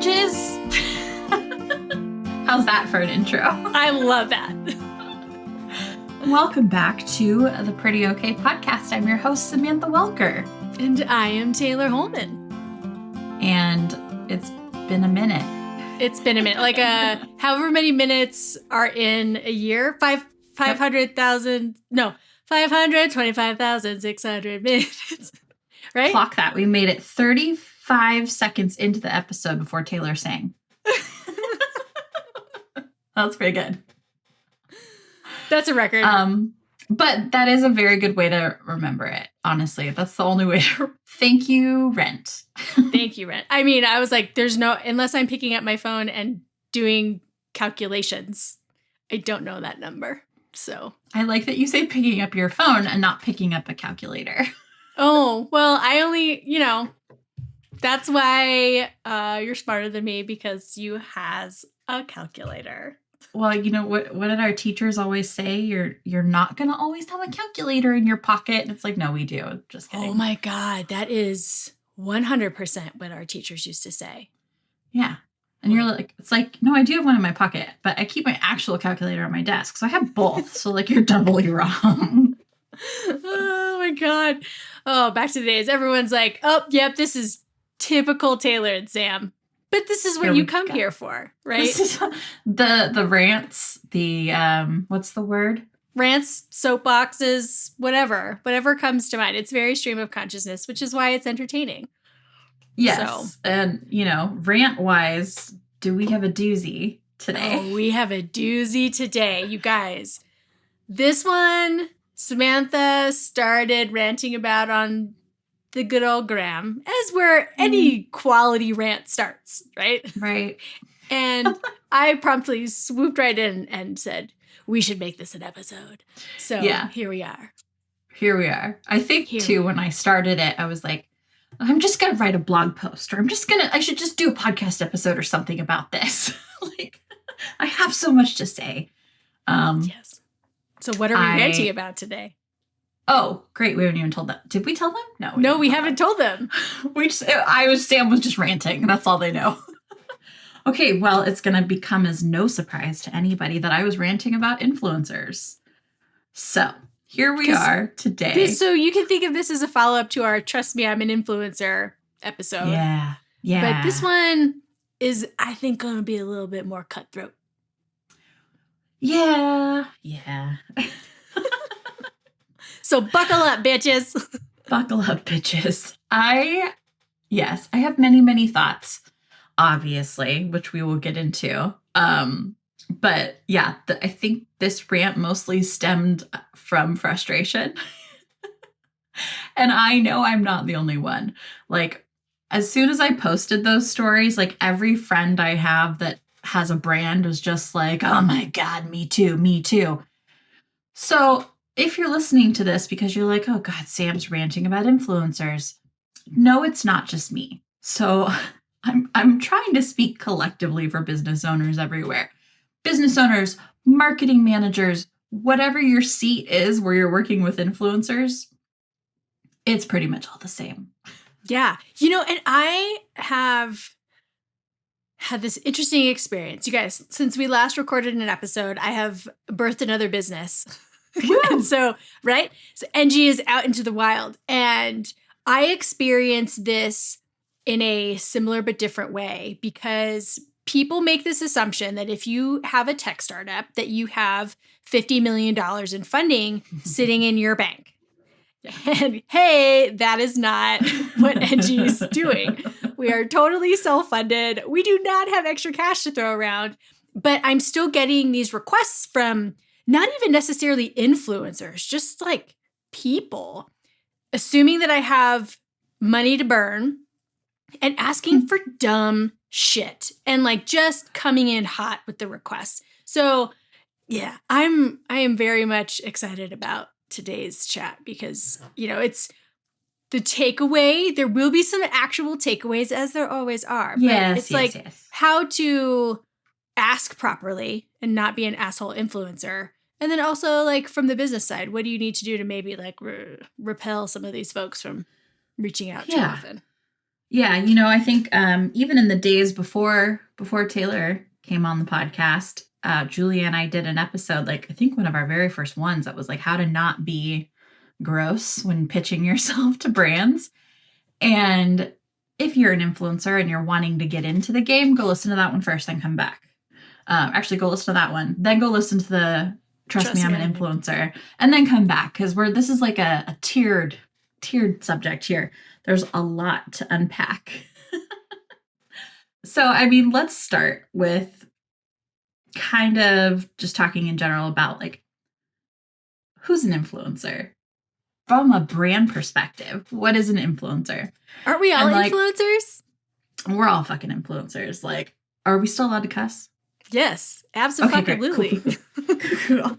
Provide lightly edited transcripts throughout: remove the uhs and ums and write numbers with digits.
bitches. How's that for an intro? I love that. Welcome back to the Pretty Okay podcast. I'm your host, Samantha Welker. And I am Taylor Holman. And it's been a minute. It's been a minute. Like however many minutes are in a year. 500,000. No, 525,600 minutes. Right? Clock that. We made it 35 seconds into the episode before Taylor sang. That's pretty good. That's a record. But that is a very good way to remember it. Honestly, that's the only way to. Thank you, Rent. Thank you, Rent. I mean, I was like, there's no, unless I'm picking up my phone and doing calculations, I don't know that number. So I like that you say picking up your phone and not picking up a calculator. Oh, well, I only, that's why you're smarter than me, because you has a calculator. Well, you know what did our teachers always say? You're not going to always have a calculator in your pocket. And it's like, no, we do. Just kidding. Oh my God. That is 100% what our teachers used to say. Yeah. And you're like, it's like, no, I do have one in my pocket, but I keep my actual calculator on my desk. So I have both. So like, you're doubly wrong. Oh my God. Oh, back to the days. Everyone's like, oh, yep, this is typical Taylor and Sam. But this is what you come here for, right? This is the rants, what's the word? Rants, soapboxes, whatever comes to mind. It's very stream of consciousness, which is why it's entertaining. Yes. So. And, rant-wise, do we have a doozy today? Oh, we have a doozy today, you guys. This one, Samantha started ranting about on the good old gram, as where any quality rant starts, right? Right. And I promptly swooped right in and said, we should make this an episode. So yeah. Here we are. I think too, when I started it, I was like, I'm just going to write a blog post, or I should just do a podcast episode or something about this. Like, I have so much to say. Yes. So what are we ranting about today? Oh, great. We haven't even told them. Did we tell them? No, we haven't told them. Sam was just ranting. That's all they know. Okay, well, it's going to become as no surprise to anybody that I was ranting about influencers. So here we are today. So you can think of this as a follow-up to our Trust Me, I'm an Influencer episode. Yeah. But this one is, I think, going to be a little bit more cutthroat. Yeah. So buckle up, bitches. Buckle up, bitches. I have many, many thoughts, obviously, which we will get into. But yeah, I think this rant mostly stemmed from frustration. And I know I'm not the only one. Like, as soon as I posted those stories, like every friend I have that has a brand was just like, oh my God, me too. So if you're listening to this because you're like, oh God, Sam's ranting about influencers. No, it's not just me. So I'm trying to speak collectively for business owners everywhere. Business owners, marketing managers, whatever your seat is where you're working with influencers, it's pretty much all the same. Yeah. And I have had this interesting experience. You guys, since we last recorded an episode, I have birthed another business. And so, right? So NG is out into the wild. And I experienced this in a similar but different way, because people make this assumption that if you have a tech startup, that you have $50 million in funding sitting in your bank. And hey, that is not what NG is doing. We are totally self-funded. We do not have extra cash to throw around, but I'm still getting these requests from not even necessarily influencers, just like people, assuming that I have money to burn and asking for dumb shit and like just coming in hot with the requests. So yeah, I am very much excited about today's chat because, it's the takeaway. There will be some actual takeaways, as there always are. But it's how to ask properly and not be an asshole influencer. And then also, like, from the business side, what do you need to do to maybe, like, repel some of these folks from reaching out too often? Yeah, I think even in the days before Taylor came on the podcast, Julia and I did an episode, like I think one of our very first ones that was like how to not be gross when pitching yourself to brands. And if you're an influencer and you're wanting to get into the game, go listen to that one first, then come back. Actually, go listen to that one, then go listen to the Trust Me, I'm an Influencer, and then come back because this is like a tiered subject here. There's a lot to unpack. So, I mean, let's start with kind of just talking in general about like who's an influencer from a brand perspective. What is an influencer? Aren't we all like, influencers? We're all fucking influencers. Like, are we still allowed to cuss? Yes, absolutely. Okay, cool.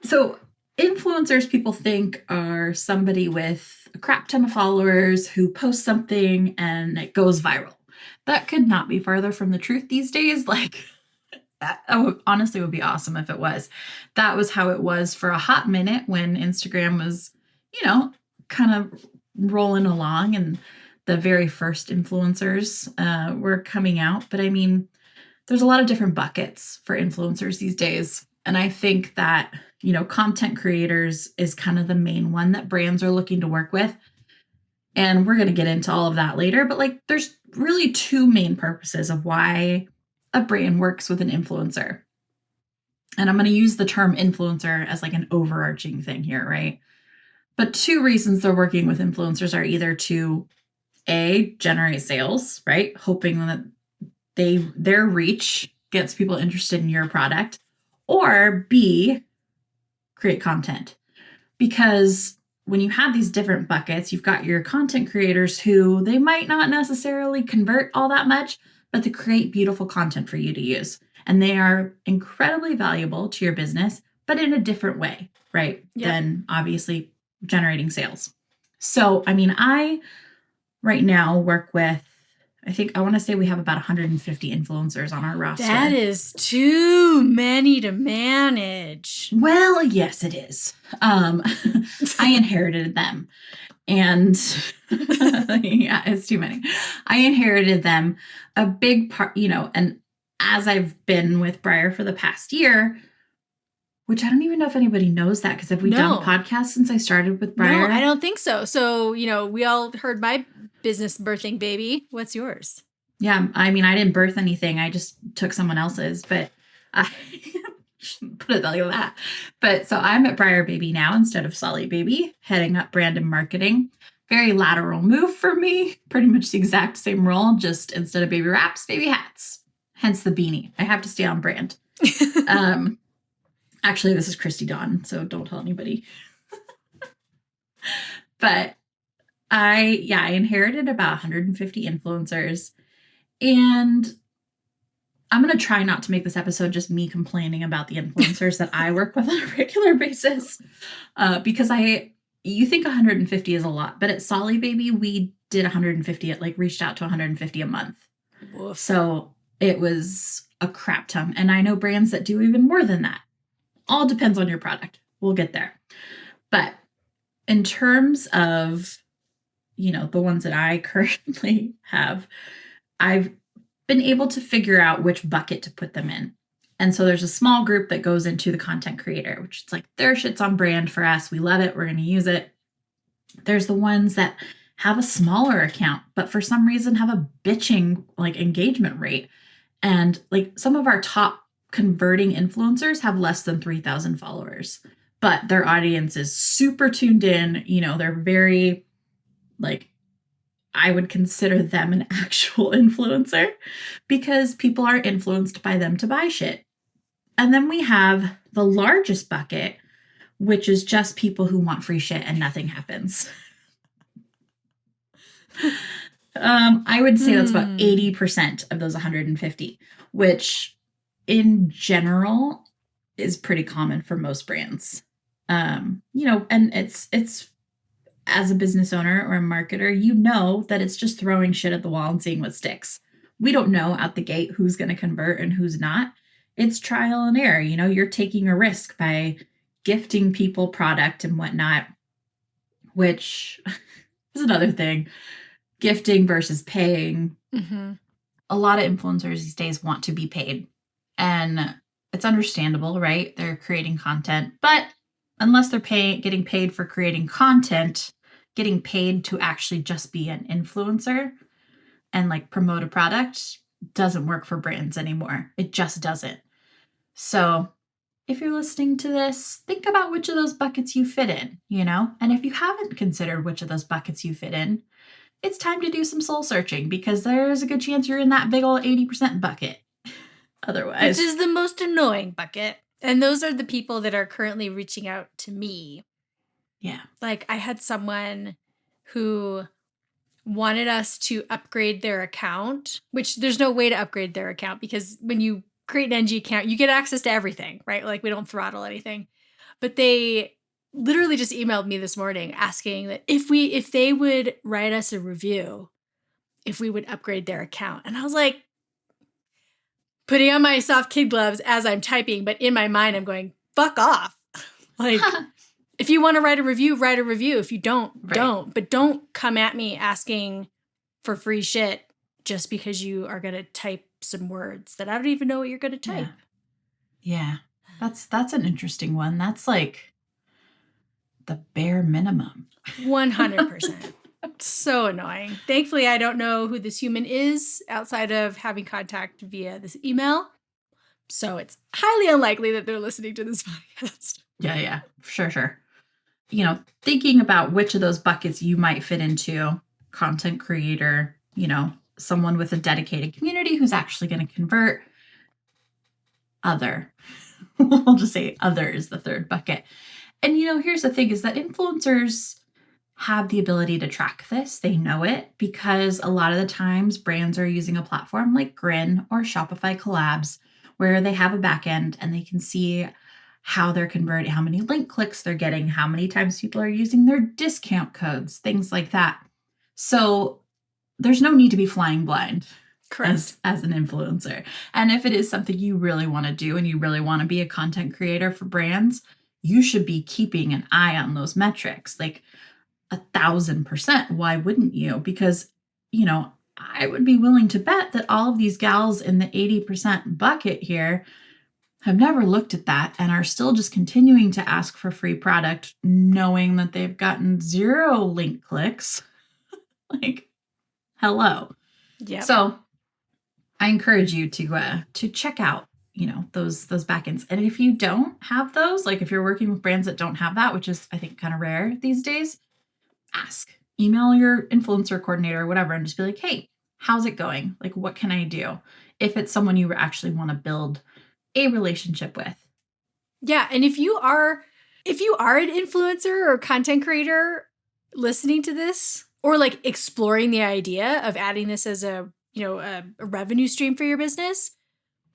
So influencers, people think, are somebody with a crap ton of followers who post something and it goes viral. That could not be farther from the truth these days. Like, that honestly would be awesome if it was. That was how it was for a hot minute when Instagram was, kind of rolling along and the very first influencers were coming out. But I mean, there's a lot of different buckets for influencers these days. And I think that, content creators is kind of the main one that brands are looking to work with. And we're going to get into all of that later. But like, there's really two main purposes of why a brand works with an influencer. And I'm going to use the term influencer as like an overarching thing here, right? But two reasons they're working with influencers are either to A, generate sales, right? Hoping that their reach gets people interested in your product, or B, create content. Because when you have these different buckets, you've got your content creators who they might not necessarily convert all that much, but they create beautiful content for you to use. And they are incredibly valuable to your business, but in a different way, right? Yep. Than obviously generating sales. So, I mean, I right now work with, I think I want to say we have about 150 influencers on our roster. That is too many to manage. Well, yes, it is. I inherited them. And yeah, it's too many. I inherited them. A big part, and as I've been with Briar for the past year, which I don't even know if anybody knows that, because have we done podcasts since I started with Briar? No, I don't think so. So, we all heard my business birthing baby. What's yours? Yeah, I mean, I didn't birth anything. I just took someone else's, but I put it like that. But so I'm at Briar Baby now instead of Solly Baby, heading up brand and marketing. Very lateral move for me. Pretty much the exact same role, just instead of baby wraps, baby hats. Hence the beanie. I have to stay on brand. Actually, this is Christy Dawn, so don't tell anybody. But I inherited about 150 influencers. And I'm going to try not to make this episode just me complaining about the influencers that I work with on a regular basis. Because you think 150 is a lot, but at Solly Baby, we did 150, reached out to 150 a month. Woof. So it was a crap ton. And I know brands that do even more than that. All depends on your product. We'll get there. But in terms of, the ones that I currently have, I've been able to figure out which bucket to put them in. And so there's a small group that goes into the content creator, which is like, their shit's on brand for us. We love it. We're going to use it. There's the ones that have a smaller account, but for some reason have a bitching engagement rate. And some of our top converting influencers have less than 3,000 followers, but their audience is super tuned in. They're very I would consider them an actual influencer because people are influenced by them to buy shit. And then we have the largest bucket, which is just people who want free shit and nothing happens. I would say that's about 80% of those 150, which in general is pretty common for most brands. And it's as a business owner or a marketer, that it's just throwing shit at the wall and seeing what sticks. We don't know out the gate who's going to convert and who's not. It's trial and error. You're taking a risk by gifting people product and whatnot, which is another thing. Gifting versus paying. Mm-hmm. A lot of influencers these days want to be paid. And it's understandable, right? They're creating content, but unless they're getting paid for creating content, getting paid to actually just be an influencer and like promote a product doesn't work for brands anymore. It just doesn't. So if you're listening to this, think about which of those buckets you fit in, you know? And if you haven't considered which of those buckets you fit in, it's time to do some soul searching because there's a good chance you're in that big old 80% bucket. Which Otherwise, is the most annoying bucket. And those are the people that are currently reaching out to me. yeah. Like I had someone who wanted us to upgrade their account, which there's no way to upgrade their account because when you create an NG account, you get access to everything, right? Like we don't throttle anything. But they literally just emailed me this morning asking that if they would write us a review, if we would upgrade their account. And I was like, putting on my soft kid gloves as I'm typing, but in my mind I'm going, fuck off. Like if you want to write a review, write a review. If you don't, Right. don't. But don't come at me asking for free shit just because you are going to type some words that I don't even know what you're going to type. Yeah. That's an interesting one. That's like the bare minimum. 100%. So annoying. Thankfully, I don't know who this human is outside of having contact via this email. So it's highly unlikely that they're listening to this podcast. Yeah. Sure. You know, thinking about which of those buckets you might fit into, content creator, you know, someone with a dedicated community who's actually going to convert, other. We'll just say other is the third bucket. And, you know, here's the thing is that influencers have the ability to track this. They know it because a lot of the times brands are using a platform like Grin or Shopify Collabs where they have a backend and they can see how they're converting, how many link clicks they're getting, how many times people are using their discount codes, things like that. So there's no need to be flying blind. Correct. As an influencer. And if it is something you really want to do and you really want to be a content creator for brands, you should be keeping an eye on those metrics. Like 1,000%. Why wouldn't you? Because, you know, I would be willing to bet that all of these gals in the 80% bucket here have never looked at that and are still just continuing to ask for free product, knowing that they've gotten 0 link clicks. Like, hello. Yeah. So I encourage you to check out, you know, those backends. And if you don't have those, like if you're working with brands that don't have that, which is I think kind of rare these days, ask. Email your influencer coordinator or whatever and just be like, "Hey, how's it going? Like what can I do?" If it's someone you actually want to build a relationship with. Yeah, and if you are an influencer or content creator listening to this or like exploring the idea of adding this as a revenue stream for your business,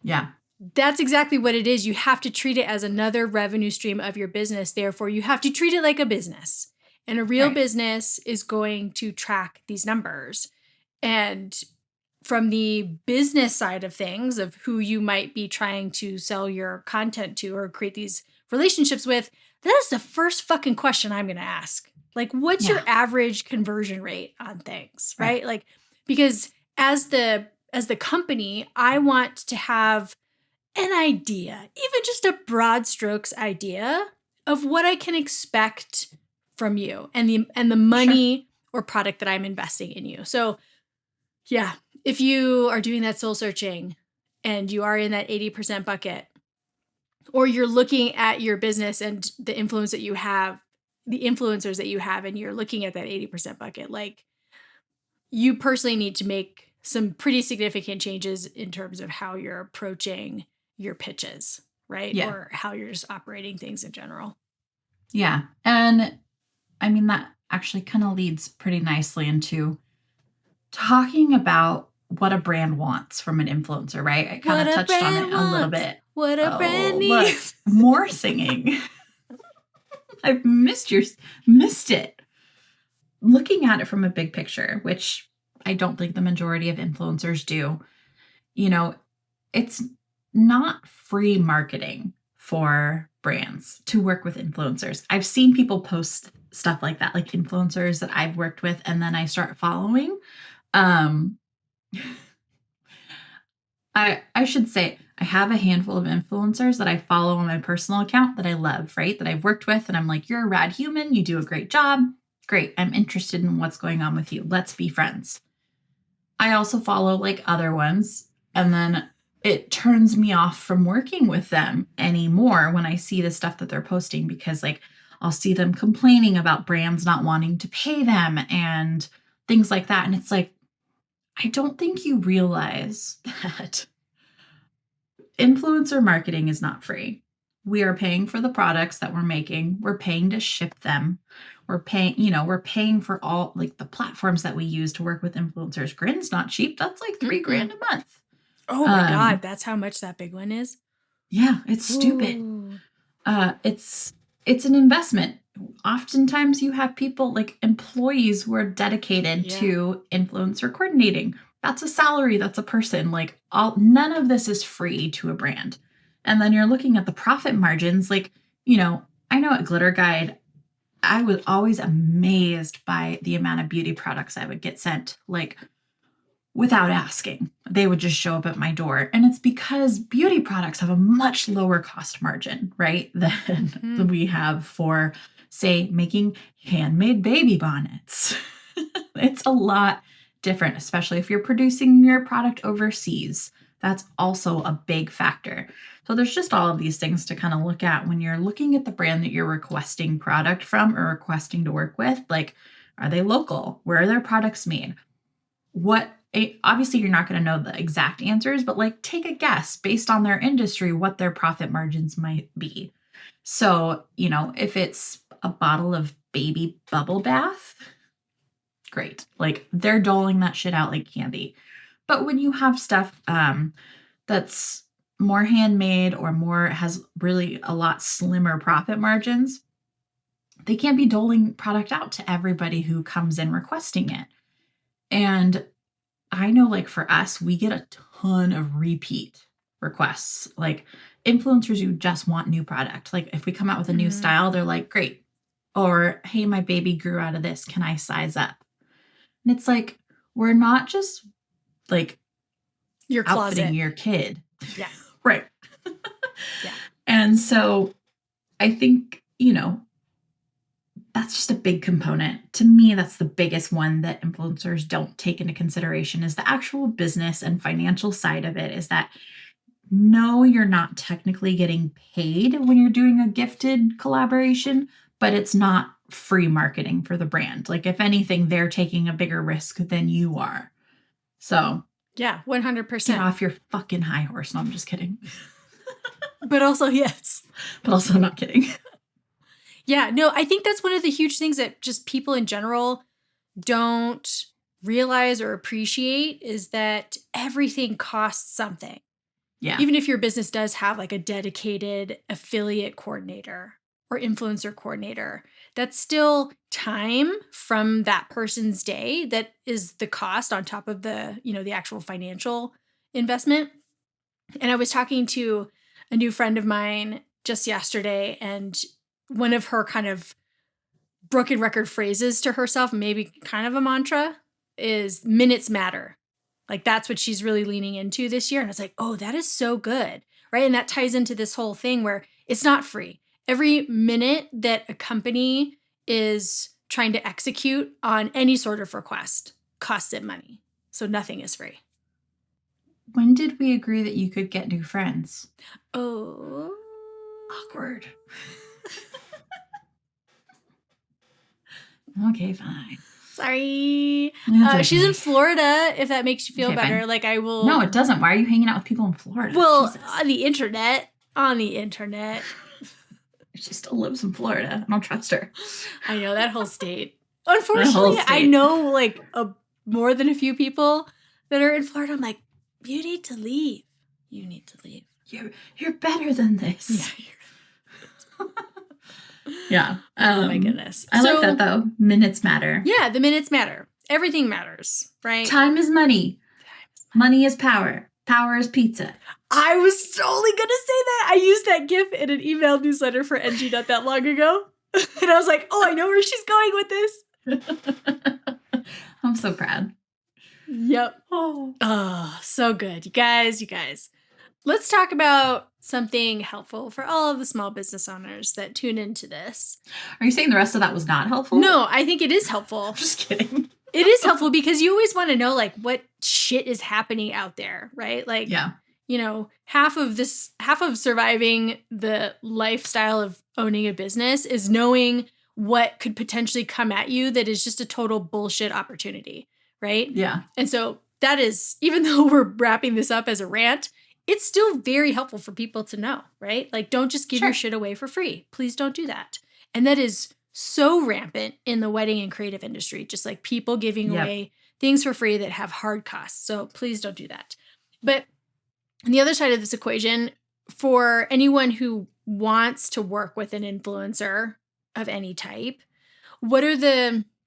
Yeah. that's exactly what it is. You have to treat it as another revenue stream of your business. Therefore, you have to treat it like a business. And a real business is going to track these numbers. And from the business side of things, of who you might be trying to sell your content to or create these relationships with, that is the first fucking question I'm going to ask. Like, what's your average conversion rate on things, right? Like, because as the company, I want to have an idea, even just a broad strokes idea of what I can expect from you and the money or product that I'm investing in you. So yeah, if you are doing that soul searching and you are in that 80% bucket, or you're looking at your business and the influence that you have, the influencers that you have, and you're looking at that 80% bucket, like you personally need to make some pretty significant changes in terms of how you're approaching your pitches, right? Yeah. Or how you're just operating things in general. Yeah. And I mean, that actually kind of leads pretty nicely into talking about what a brand wants from an influencer, right? I kind of touched on it a little bit. What a brand look, needs. more singing. I've missed it. Looking at it from a big picture, which I don't think the majority of influencers do, you know, it's not free marketing for brands to work with influencers. I've seen people post stuff like that, like influencers that I've worked with, and then I start following. Um, I should say I have a handful of influencers that I follow on my personal account that I love, right? That I've worked with, and I'm like, you're a rad human. You do a great job. Great. I'm interested in what's going on with you. Let's be friends. I also follow like other ones, and then it turns me off from working with them anymore when I see the stuff that they're posting, because like I'll see them complaining about brands not wanting to pay them and things like that. And it's like, I don't think you realize that influencer marketing is not free. We are paying for the products that we're making. We're paying to ship them. We're paying for all like the platforms that we use to work with influencers. Grin's not cheap. That's like $3,000 a month. Oh my God, that's how much that big one is? Yeah, it's stupid. Ooh. It's an investment. Oftentimes you have people like employees who are dedicated to influencer coordinating. That's a salary, that's a person. Like none of this is free to a brand. And then you're looking at the profit margins. Like, I know at Glitter Guide, I was always amazed by the amount of beauty products I would get sent. Like, without asking, they would just show up at my door. And it's because beauty products have a much lower cost margin, right? Than we have for, say, making handmade baby bonnets. It's a lot different, especially if you're producing your product overseas. That's also a big factor. So there's just all of these things to kind of look at when you're looking at the brand that you're requesting product from or requesting to work with. Like, are they local? Where are their products made? Obviously you're not going to know the exact answers, but like take a guess based on their industry, what their profit margins might be. So, if it's a bottle of baby bubble bath, great. Like they're doling that shit out like candy. But when you have stuff that's more handmade or has really a lot slimmer profit margins, they can't be doling product out to everybody who comes in requesting it. And I know, like for us, we get a ton of repeat requests, like influencers who just want new product. Like if we come out with a new style, they're like, great. Or, hey, my baby grew out of this. Can I size up? And it's like, we're not just like your closet. outfitting your kid. Yeah. Right. Yeah. And so I think, that's just a big component. To me, that's the biggest one that influencers don't take into consideration is the actual business and financial side of it, is that no, you're not technically getting paid when you're doing a gifted collaboration, but it's not free marketing for the brand. Like if anything, they're taking a bigger risk than you are. So yeah, 100%. Get off your fucking high horse. No, I'm just kidding. But also, yes. But also not kidding. Yeah, no, I think that's one of the huge things that just people in general don't realize or appreciate is that everything costs something. Yeah. Even if your business does have like a dedicated affiliate coordinator or influencer coordinator, that's still time from that person's day that is the cost on top of the, the actual financial investment. And I was talking to a new friend of mine just yesterday, and one of her kind of broken record phrases to herself, maybe kind of a mantra, is minutes matter. Like that's what she's really leaning into this year. And I was like, oh, that is so good. Right. And that ties into this whole thing where it's not free. Every minute that a company is trying to execute on any sort of request costs it money. So nothing is free. When did we agree that you could get new friends? Oh. Awkward. Okay, fine. Sorry. Okay. She's in Florida, if that makes you feel better. Fine. Like I will. No, it doesn't. Why are you hanging out with people in Florida? Well, Jesus. on the internet. She still lives in Florida. I don't trust her. I know, that whole state. Unfortunately, I know like more than a few people that are in Florida. I'm like, you need to leave. You need to leave. You're better than this. Yeah. Yeah. Oh my goodness. I like that though. Minutes matter. Yeah, the minutes matter. Everything matters, right? Time is money. Money is power. Power is pizza. I was totally going to say that. I used that GIF in an email newsletter for NG not that long ago. And I was like, oh, I know where she's going with this. I'm so proud. Yep. Oh, so good. You guys. Let's talk about something helpful for all of the small business owners that tune into this. Are you saying the rest of that was not helpful? No, I think it is helpful. Just kidding. It is helpful because you always want to know like what shit is happening out there, right? Like, you know, half of surviving the lifestyle of owning a business is knowing what could potentially come at you that is just a total bullshit opportunity, right? Yeah. And so that is, even though we're wrapping this up as a rant, it's still very helpful for people to know, right? Like, don't just give your shit away for free. Please don't do that. And that is so rampant in the wedding and creative industry, just like people giving away things for free that have hard costs. So please don't do that. But on the other side of this equation, for anyone who wants to work with an influencer of any type,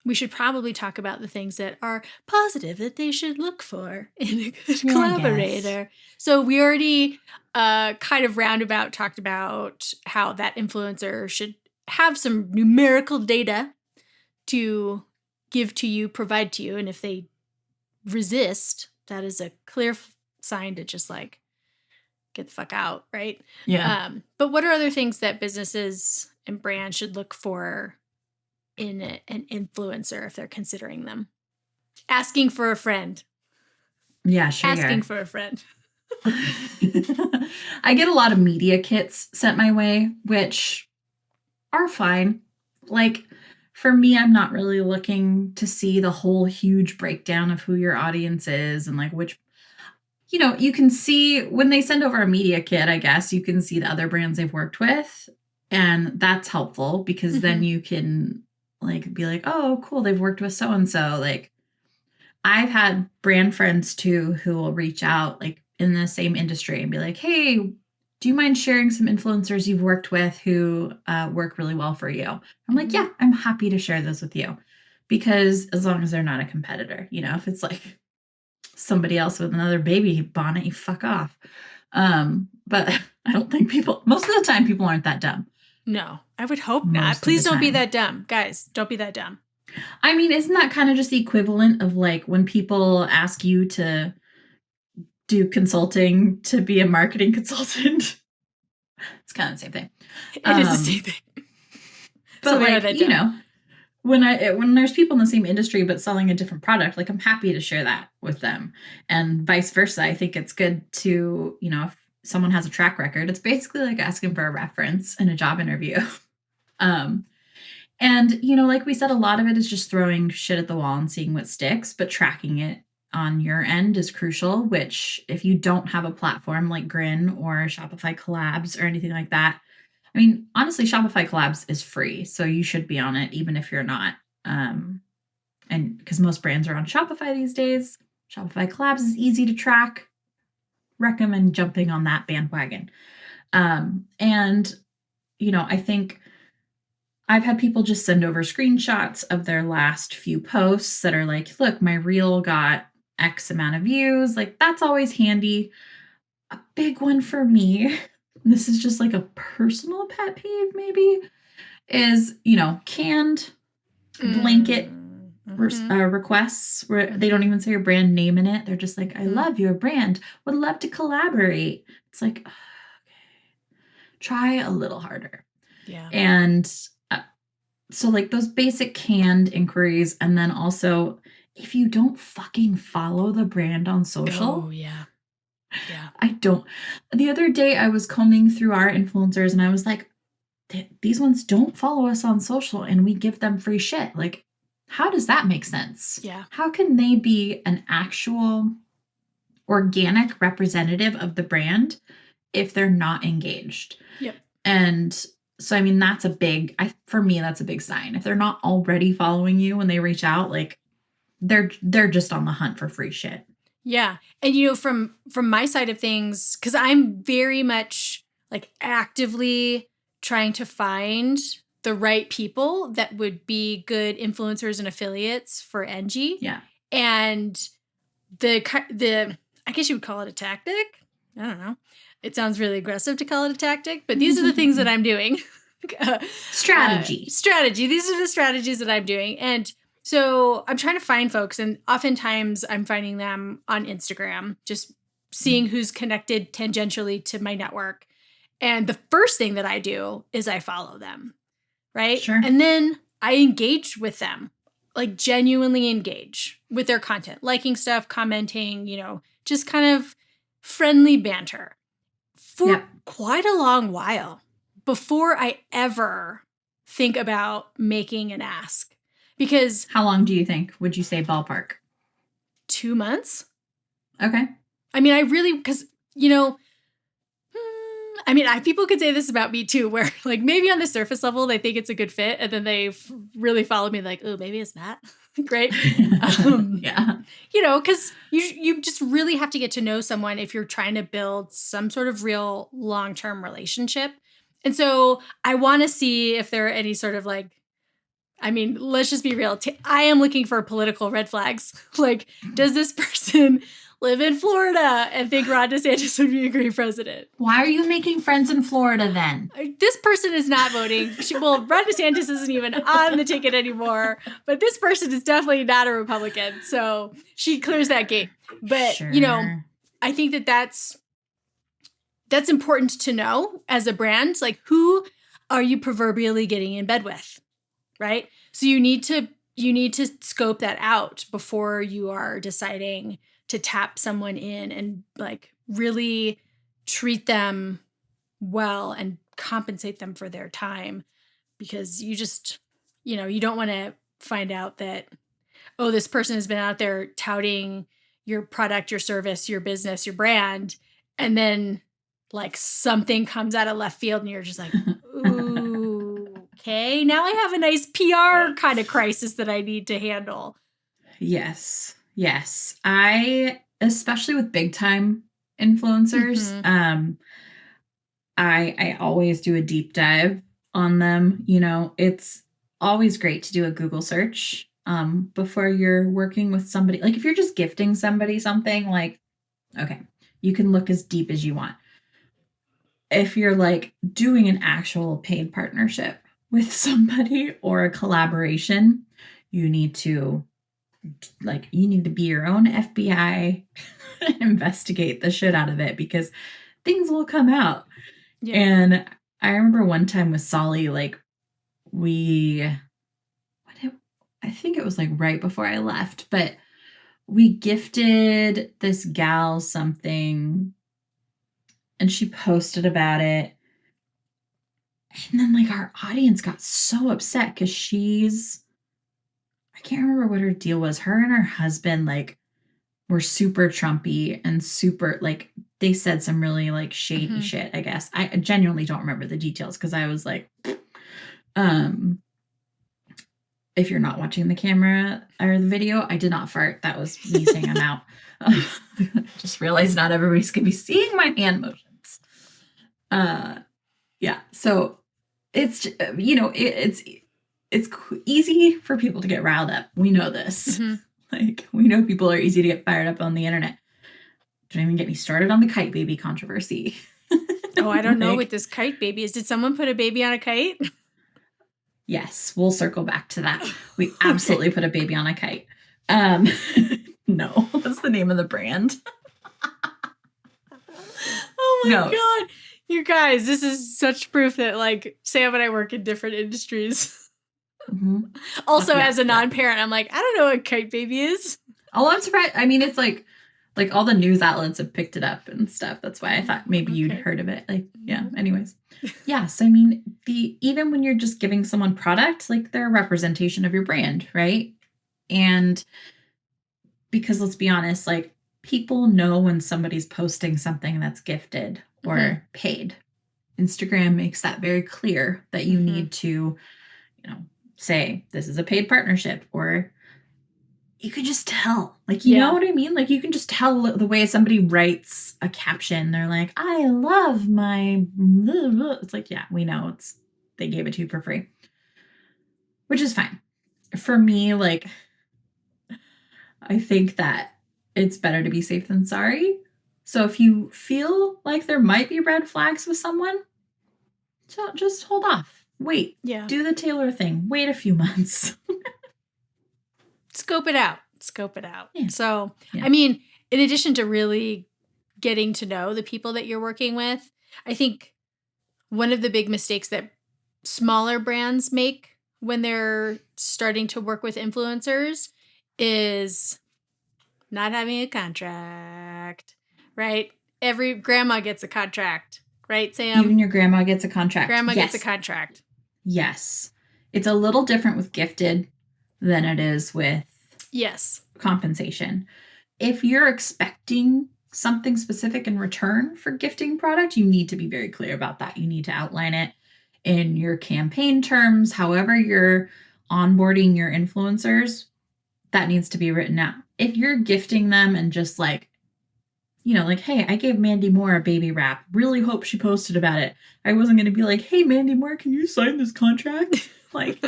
we should probably talk about the things that are positive that they should look for in a good collaborator. So we already kind of roundabout talked about how that influencer should have some numerical data to give to you, provide to you. And if they resist, that is a clear sign to just like get the fuck out, right? Yeah. But what are other things that businesses and brands should look for in an influencer if they're considering them? Asking for a friend. Yeah, sure. Asking for a friend. I get a lot of media kits sent my way, which are fine. Like, for me, I'm not really looking to see the whole huge breakdown of who your audience is and like which, you know, you can see when they send over a media kit, I guess you can see the other brands they've worked with. And that's helpful because then you can like be like, oh, cool, they've worked with so-and-so. Like, I've had brand friends too who will reach out like in the same industry and be like, hey, do you mind sharing some influencers you've worked with who work really well for you? I'm like, yeah, I'm happy to share those with you, because as long as they're not a competitor, you know, if it's like somebody else with another baby bonnet, you fuck off. But I don't think most of the time people aren't that dumb. No, I would hope not. Please don't be that dumb. Guys, don't be that dumb. I mean, isn't that kind of just the equivalent of like when people ask you to do consulting to be a marketing consultant? It's kind of the same thing. It is the same thing. But so like, you know, when there's people in the same industry but selling a different product, like I'm happy to share that with them, and vice versa. I think it's good to, you know, if someone has a track record, it's basically like asking for a reference in a job interview. And, you know, like we said, a lot of it is just throwing shit at the wall and seeing what sticks, but tracking it on your end is crucial, which if you don't have a platform like Grin or Shopify Collabs or anything like that, I mean, honestly, Shopify Collabs is free, so you should be on it even if you're not. And because most brands are on Shopify these days, Shopify Collabs is easy to track. Recommend jumping on that bandwagon. And, you know, I think I've had people just send over screenshots of their last few posts that are like, look, my reel got X amount of views. Like, that's always handy. A big one for me, this is just like a personal pet peeve maybe, is, you know, canned blanket requests where they don't even say your brand name in it. They're just like, I love your brand, would love to collaborate. It's like, okay, try a little harder. Yeah. And so like those basic canned inquiries, and then also if you don't fucking follow the brand on social. Oh, yeah. Yeah. I don't. The other day I was combing through our influencers and I was like, these ones don't follow us on social and we give them free shit. Like, how does that make sense? Yeah. How can they be an actual organic representative of the brand if they're not engaged? Yep. And so, I mean, that's for me, that's a big sign. If they're not already following you when they reach out, like they're just on the hunt for free shit. Yeah. And, you know, from my side of things, because I'm very much like actively trying to find the right people that would be good influencers and affiliates for NG. Yeah. And the I guess you would call it a tactic. I don't know. It sounds really aggressive to call it a tactic, but these are the things that I'm doing. Strategy. Strategy. These are the strategies that I'm doing. And so I'm trying to find folks, and oftentimes I'm finding them on Instagram, just seeing who's connected tangentially to my network. And the first thing that I do is I follow them, right? Sure. And then I engage with them, like genuinely engage with their content, liking stuff, commenting, just kind of friendly banter for quite a long while before I ever think about making an ask. Because how long do you think? Would you say ballpark? 2 months? Okay. I mean, I really, because, people could say this about me too, where like maybe on the surface level, they think it's a good fit. And then they really follow me like, oh, maybe it's not. Great. Yeah. Because you just really have to get to know someone if you're trying to build some sort of real long-term relationship. And so I want to see if there are any sort of let's just be real. I am looking for political red flags. Like, does this person live in Florida and think Ron DeSantis would be a great president? Why are you making friends in Florida then? This person is not voting. Ron DeSantis isn't even on the ticket anymore, but this person is definitely not a Republican. So she clears that gate. But, sure. I think that's important to know as a brand. Like, who are you proverbially getting in bed with? Right? So you need to scope that out before you are deciding to tap someone in and like really treat them well and compensate them for their time, because you just, you don't want to find out that, oh, this person has been out there touting your product, your service, your business, your brand, and then like something comes out of left field and you're just like, ooh, okay, now I have a nice PR kind of crisis that I need to handle. Yes. I, especially with big time influencers, I always do a deep dive on them. It's always great to do a Google search before you're working with somebody. Like if you're just gifting somebody something, like, okay, you can look as deep as you want. If you're like doing an actual paid partnership with somebody or a collaboration, you need to be your own FBI, investigate the shit out of it, because things will come out. Yeah. And I remember one time with Solly, like I think it was like right before I left, but we gifted this gal something and she posted about it. And then like our audience got so upset because I can't remember what her deal was. Her and her husband like were super Trumpy and super like they said some really like shady shit, I guess. I genuinely don't remember the details because I was like, if you're not watching the camera or the video, I did not fart. That was me saying I'm out. Just realized not everybody's gonna be seeing my hand motions. Yeah. So it's it's easy for people to get riled up. We know this. Like we know people are easy to get fired up on the internet. Don't even get me started on the kite baby controversy. Oh, I don't know what this kite baby is. Did someone put a baby on a kite? Yes, we'll circle back to that. We absolutely put a baby on a kite. No, that's the name of the brand. Oh my God. You guys, this is such proof that like Sam and I work in different industries. Also, as a non-parent, I'm like, I don't know what kite baby is. Oh, I'm surprised. I mean, it's like all the news outlets have picked it up and stuff. That's why I thought maybe you'd heard of it. Like, yeah. Anyways, yeah. So I mean, even when you're just giving someone product, like they're a representation of your brand, right? And because let's be honest, like people know when somebody's posting something that's gifted or paid. Instagram makes that very clear that you need to, say this is a paid partnership, or you could just tell, like, you know what I mean? Like you can just tell the way somebody writes a caption. They're like, I love my, it's like, yeah, we know they gave it to you for free, which is fine. For me, like, I think that it's better to be safe than sorry. So if you feel like there might be red flags with someone, just hold off. wait, Yeah. do the tailor thing. Wait a few months. Scope it out. Scope it out. Yeah. So, Yeah. I mean, in addition to really getting to know the people that you're working with, I think one of the big mistakes that smaller brands make when they're starting to work with influencers is not having a contract, right? Every grandma gets a contract, right, Sam? Even your grandma gets a contract. Grandma yes. gets a contract. Yes. It's a little different with gifted than it is with Yes. compensation. If you're expecting something specific in return for gifting product, you need to be very clear about that. You need to outline it in your campaign terms, however you're onboarding your influencers, that needs to be written out. If you're gifting them and just like, you know, like, hey, I gave Mandy Moore a baby wrap. Really hope she posted about it. I wasn't going to be like, hey, Mandy Moore, can you sign this contract? Like,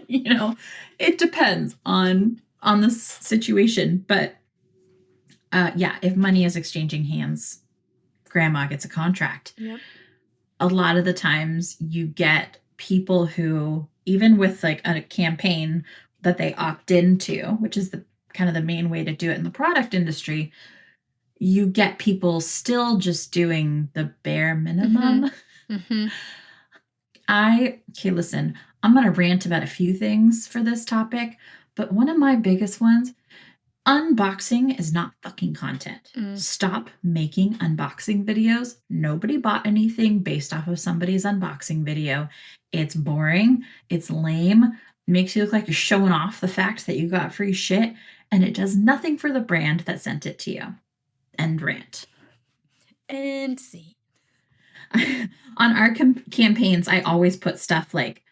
you know, it depends on the situation. But yeah, if money is exchanging hands, grandma gets a contract. Yep. A lot of the times you get people who, even with like a campaign that they opt into, which is the kind of the main way to do it in the product industry, you get people still just doing the bare minimum. Mm-hmm. Okay, listen, I'm going to rant about a few things for this topic, but one of my biggest ones, unboxing is not fucking content. Stop making unboxing videos. Nobody bought anything based off of somebody's unboxing video. It's boring. It's lame. Makes you look like you're showing off the fact that you got free shit, and it does nothing for the brand that sent it to you. End rant. And see. On our campaigns, I always put stuff like,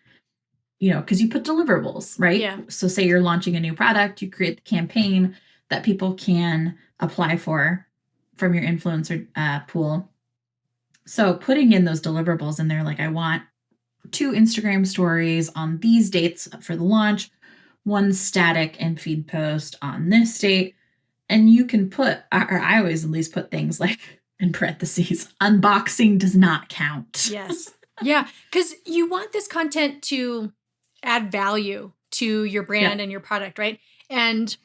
you know, because you put deliverables, right? Yeah. So say you're launching a new product, you create the campaign that people can apply for from your influencer pool. So putting in those deliverables in there, like I want 2 Instagram stories on these dates for the launch, 1 static and feed post on this date. And you can put, or I always at least put things like in parentheses, unboxing does not count. Yes. Yeah. Because you want this content to add value to your brand and your product, right? And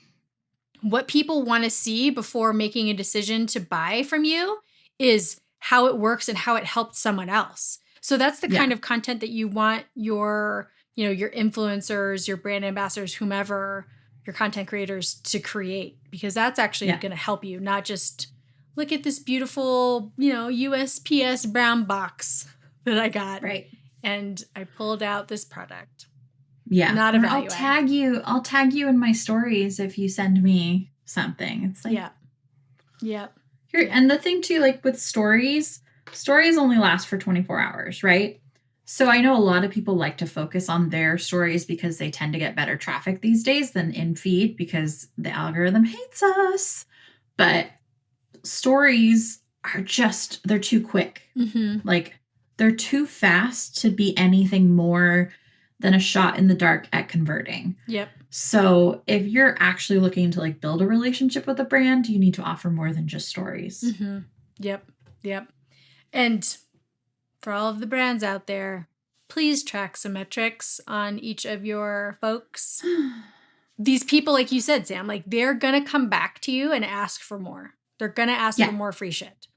what people want to see before making a decision to buy from you is how it works and how it helped someone else. So that's the kind of content that you want your, you know, your influencers, your brand ambassadors, whomever, your content creators to create, because that's actually going to help you, not just look at this beautiful, you know, USPS brown box that I got. Right. And I pulled out this product. Yeah. Not a value. I'll tag you in my stories if you send me something. It's like, yeah. And the thing too, like with stories only last for 24 hours, right? So I know a lot of people like to focus on their stories because they tend to get better traffic these days than in feed because the algorithm hates us. But stories are just, they're too quick. Mm-hmm. Like they're too fast to be anything more than a shot in the dark at converting. Yep. So if you're actually looking to like build a relationship with a brand, you need to offer more than just stories. Mm-hmm. Yep. And for all of the brands out there, please track some metrics on each of your folks. These people, like you said, Sam, like they're going to come back to you and ask for more. They're going to ask for more free shit.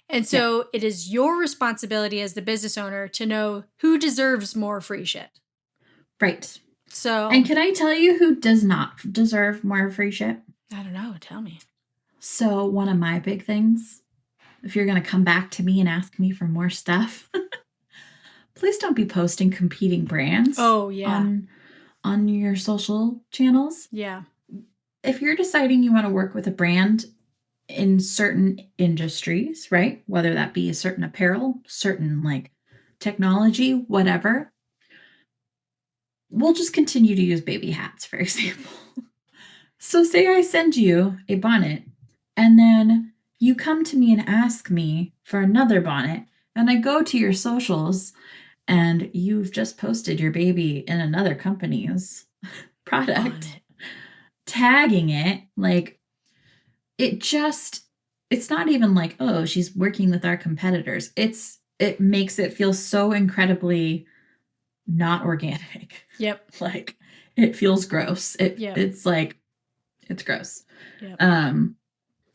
And so it is your responsibility as the business owner to know who deserves more free shit. Right. So, and can I tell you who does not deserve more free shit? I don't know. Tell me. So one of my big things, if you're going to come back to me and ask me for more stuff, please don't be posting competing brands. Oh, yeah. On your social channels. Yeah. If you're deciding you want to work with a brand in certain industries, right? Whether that be a certain apparel, certain like technology, whatever. We'll just continue to use baby hats, for example. So say I send you a bonnet and then you come to me and ask me for another bonnet and I go to your socials and you've just posted your baby in another company's product, tagging it, like it's not even like, oh, she's working with our competitors. It makes it feel so incredibly not organic. Yep. Like, it feels gross. Yep. It's like, it's gross. Yep.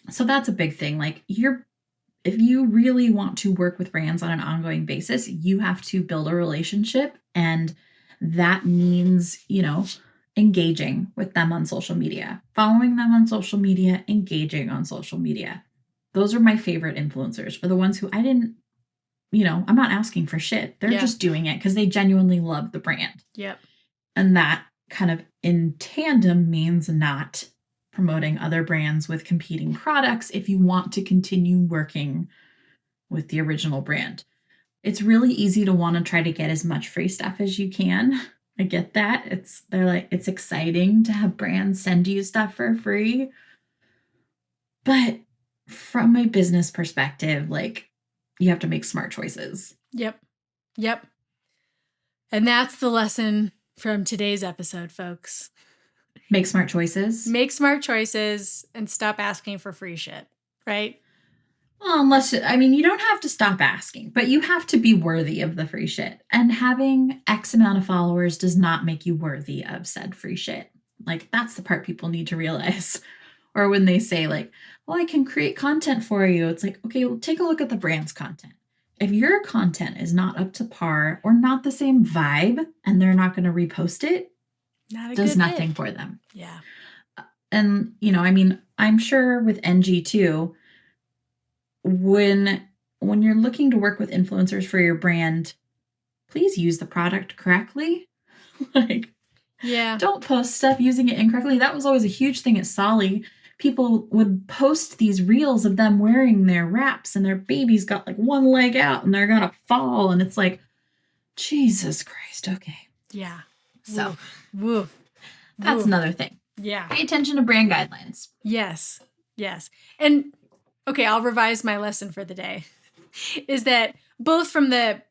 So that's a big thing. Like, if you really want to work with brands on an ongoing basis, you have to build a relationship. And that means, engaging with them on social media, following them on social media, engaging on social media. Those are my favorite influencers, are the ones who I'm not asking for shit. They're just doing it because they genuinely love the brand. Yep. And that kind of in tandem means not promoting other brands with competing products if you want to continue working with the original brand. It's really easy to want to try to get as much free stuff as you can. I get that. It's exciting to have brands send you stuff for free. But from a business perspective, like, you have to make smart choices. Yep. Yep. And that's the lesson from today's episode, folks. Make smart choices. Make smart choices and stop asking for free shit, right? Well, you don't have to stop asking, but you have to be worthy of the free shit. And having X amount of followers does not make you worthy of said free shit. Like, that's the part people need to realize. Or when they say, like, well, I can create content for you. It's like, okay, well, take a look at the brand's content. If your content is not up to par or not the same vibe and they're not going to repost it, does nothing for them. Yeah. And, I'm sure with NG too, when you're looking to work with influencers for your brand, please use the product correctly. Like, don't post stuff using it incorrectly. That was always a huge thing at Solly. People would post these reels of them wearing their wraps and their baby's got like one leg out and they're gonna fall. And it's like, Jesus Christ. Okay. Yeah. So Woo. That's another thing. Yeah. Pay attention to brand guidelines. Yes. And okay, I'll revise my lesson for the day. Is that both from the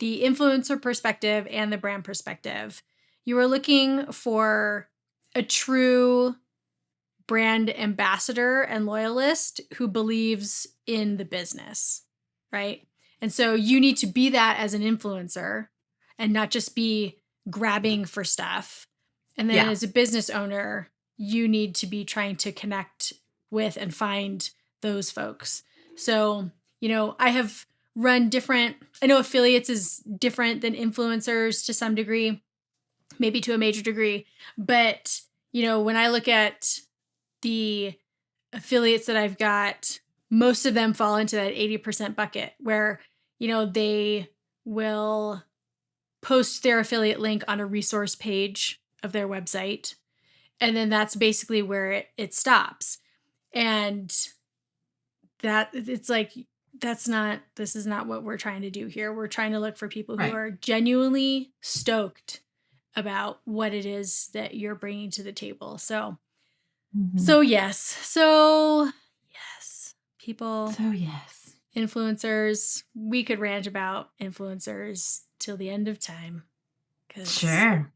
influencer perspective and the brand perspective, you are looking for a true brand ambassador and loyalist who believes in the business, right? And so you need to be that as an influencer and not just be grabbing for stuff. And then as a business owner, you need to be trying to connect with and find those folks. So, I have run I know affiliates is different than influencers to some degree, maybe to a major degree. But, when I look at the affiliates that I've got, most of them fall into that 80% bucket where, they will post their affiliate link on a resource page of their website. And then that's basically where it stops. And that it's like, this is not what we're trying to do here. We're trying to look for people who are genuinely stoked about what it is that you're bringing to the table. So, influencers, we could rant about influencers till the end of time. Sure.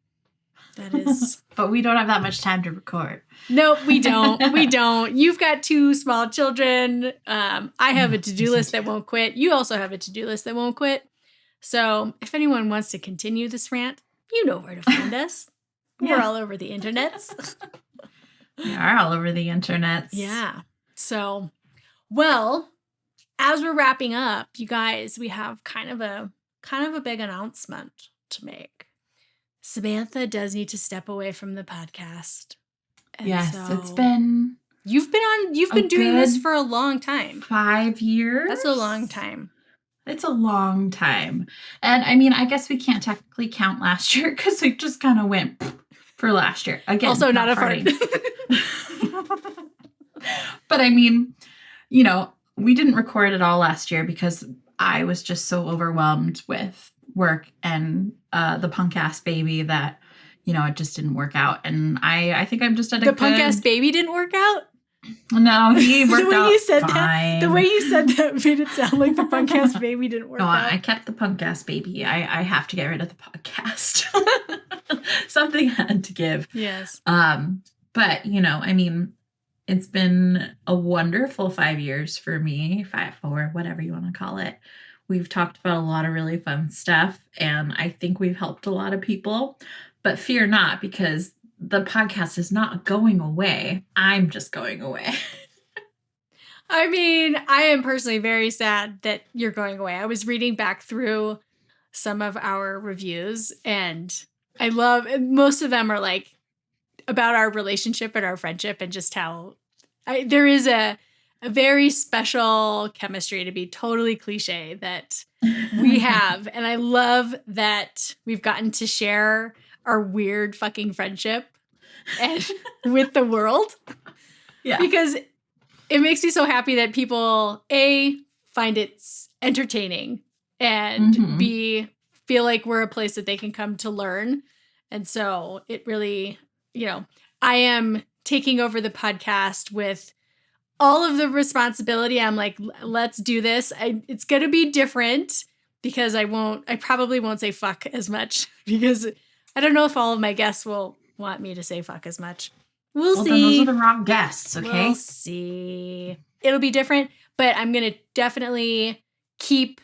That is. But we don't have that much time to record. Nope, we don't. We don't. You've got 2 small children. I have a to-do list that won't quit. You also have a to-do list that won't quit. So if anyone wants to continue this rant, you know where to find us. We're all over the internets. We are all over the internets. Yeah. So, well, as we're wrapping up, you guys, we have kind of a big announcement to make. Samantha does need to step away from the podcast. And it's been... You've been doing this for a long time. 5 years? That's a long time. It's a long time. And I guess we can't technically count last year because we just kind of went for last year. Again, also not a fart. But we didn't record it all last year because I was just so overwhelmed with work and the punk ass baby that, it just didn't work out. And I think I'm just at the punk ass baby didn't work out? No, he worked out The way you said fine. The way you said that made it sound like the punk ass baby didn't work out. I kept the punk ass baby. I have to get rid of the podcast. Something had to give. Yes. But it's been a wonderful 5 years for me, 4, whatever you want to call it, We've talked about a lot of really fun stuff, and I think we've helped a lot of people. But fear not, because the podcast is not going away. I'm just going away. I mean, I am personally very sad that you're going away. I was reading back through some of our reviews, and most of them are like about our relationship and our friendship, and just how there is a very special chemistry, to be totally cliche, that we have. And I love that we've gotten to share our weird fucking friendship and with the world. Yeah. Because it makes me so happy that people, A, find it entertaining, and B, feel like we're a place that they can come to learn. And so it really, I am taking over the podcast with all of the responsibility. I'm like, let's do this. It's going to be different, because I probably won't say fuck as much, because I don't know if all of my guests will want me to say fuck as much. We'll see. Then those are the wrong guests, okay? We'll see. It'll be different, but I'm going to definitely keep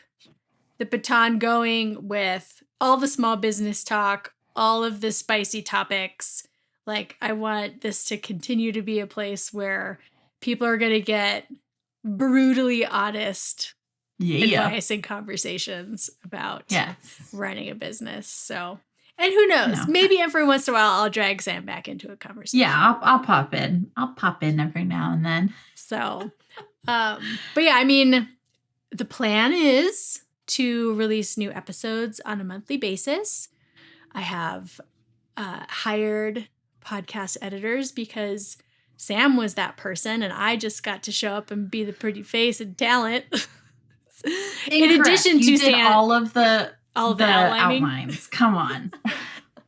the baton going with all the small business talk, all of the spicy topics. Like, I want this to continue to be a place where people are going to get brutally honest advice and conversations about running a business. So, and who knows? Maybe every once in a while I'll drag Sam back into a conversation. Yeah, I'll pop in. I'll pop in every now and then. So, but yeah, I mean, the plan is to release new episodes on a monthly basis. I have hired podcast editors, because Sam was that person, and I just got to show up and be the pretty face and talent. In addition to Sam, all the outlines. Come on.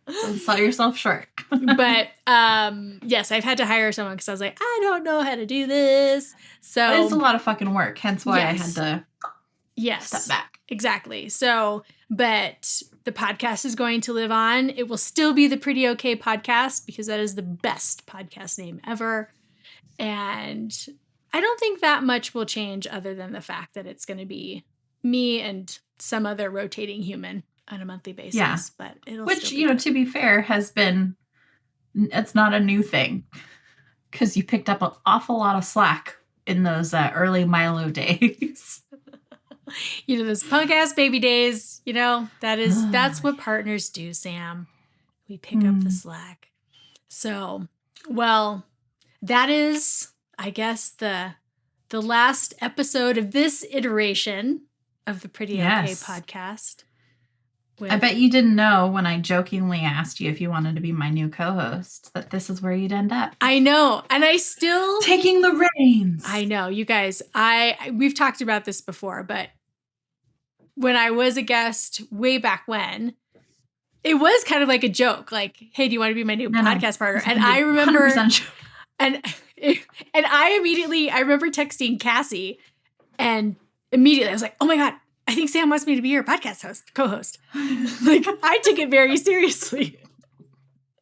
Don't sell yourself short. But yes, I've had to hire someone, because I was like, I don't know how to do this. So it's a lot of fucking work. Hence why I had to step back. Exactly. So, but the podcast is going to live on. It will still be the Pretty Okay Podcast, because that is the best podcast name ever. And I don't think that much will change, other than the fact that it's going to be me and some other rotating human on a monthly basis. Yeah. But it'll Which, to be fair, it's not a new thing, because you picked up an awful lot of slack in those early Milo days. Those punk ass baby days, that's what partners do, Sam. We pick up the slack. So, well, that is, I guess, the last episode of this iteration of the Pretty Okay podcast. I bet you didn't know, when I jokingly asked you if you wanted to be my new co-host, that this is where you'd end up. I know. And I still... taking the reins. I know. You guys, we've talked about this before, but when I was a guest way back when, it was kind of like a joke. Like, hey, do you want to be my new podcast partner? And I remember... And I remember texting Cassie, and immediately I was like, oh my God, I think Sam wants me to be your podcast co-host. Like, I took it very seriously.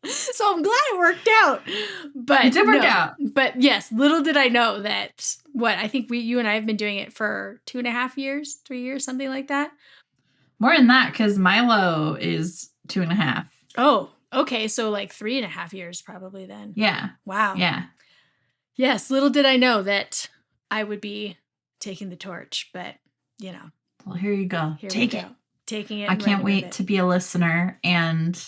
So I'm glad it worked out. But it did work out. But yes, little did I know that, I think you and I have been doing it for 2.5 years, 3 years, something like that. More than that, because Milo is 2.5. Oh, okay. So like 3.5 years probably then. Yeah. Wow. Yeah. Yes, little did I know that I would be taking the torch, but Well, here you go. Take it. Taking it. I can't wait to be a listener and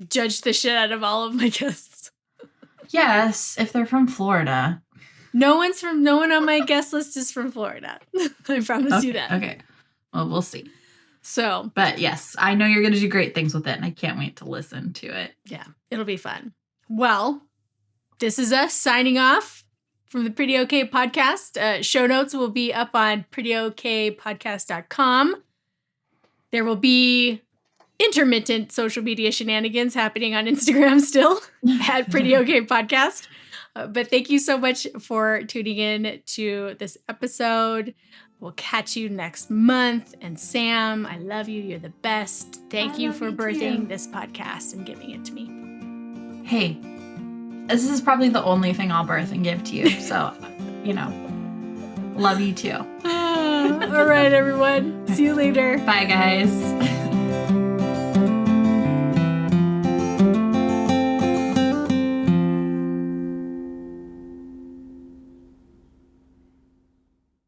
judge the shit out of all of my guests. Yes, if they're from Florida. No one on my guest list is from Florida. I promise you that. Okay. Well, we'll see. So, but yes, I know you're going to do great things with it, and I can't wait to listen to it. Yeah, it'll be fun. Well, this is us signing off from the Pretty Okay podcast. Show notes will be up on prettyokpodcast.com. There will be intermittent social media shenanigans happening on Instagram still at Pretty Okay Podcast. But thank you so much for tuning in to this episode. We'll catch you next month. And Sam, I love you. You're the best. Thank you for birthing this podcast and giving it to me. Hey, this is probably the only thing I'll birth and give to you. So, love you too. All right, everyone. See you later. Bye, guys.